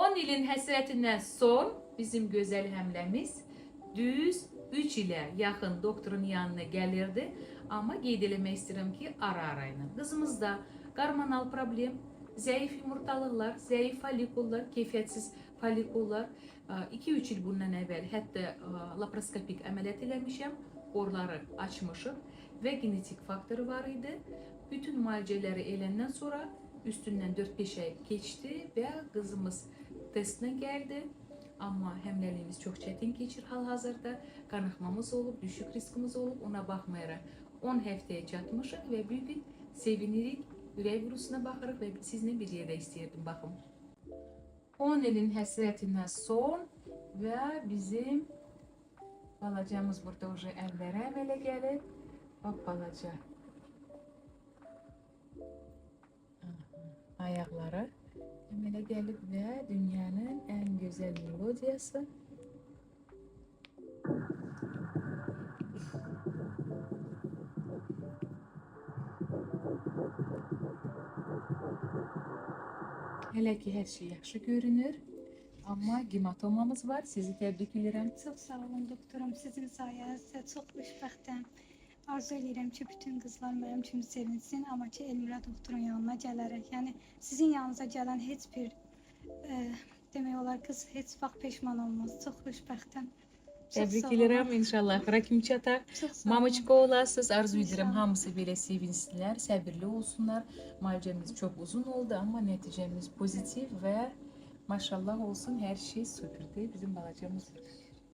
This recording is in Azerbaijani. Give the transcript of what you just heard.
10 ilin həsrətindən son bizim gözəl həmləmiz düz 3 ilə yaxın doktorun yanına gəlirdi. Amma qeyd eləmək istəyirəm ki, ara-ara ilə. Qızımızda hormonal problem, zəif yumurtalıqlar, zəif folikullar, keyfiyyətsiz folikullar. 2-3 il bundan əvvəl hətta laparoskopik əməliyyat eləmişəm, qorları açmışıq və genetik faktoru var idi. Bütün müalicələri eləndən sonra üstündən 4-5 ay keçdi və qızımız testinə gəldi. Amma həmləliyimiz çox çətin keçir hal-hazırda. Qanaxmamız olub, düşük riskimiz olub. Ona baxmayaraq 10 həftəyə çatmışıq və bir gün sevinirik, ürək virusuna baxırıq və sizinlə bir yerdə istəyirdim, baxın. 10 ilin həsrətindən son və bizim balacamız burada уже əllərə əmələ gəlib. Bax, balaca. Ayaqları əmələ gəlib və dünyanın ən gözəl melodiyası. Hələ ki, hər şey yaxşı görünür. Amma gematomamız var. Sizi təbrik edirəm. Çox sağ olun doktorum. Sizin sayənizdə çox xoşbəxtəm. Arzu edirəm ki, bütün qızlar mənim kimi sevinsin. Amma ki, Elmira doktorun yanına gələrək, yəni sizin yanınıza gələn heç bir demək olar qız heç vaxt peşman olmaz. Çox xoşbəxtəm. Təbrik edirəm. İnşallah axıra kimi çatar. Mamaçka olasınız. Arzu edirəm hamısı belə sevinsinlər, səbirli olsunlar. Müalicəmiz çox uzun oldu, amma nəticəmiz pozitiv və maşallah olsun, hər şey süperdir. Bizim balacamız.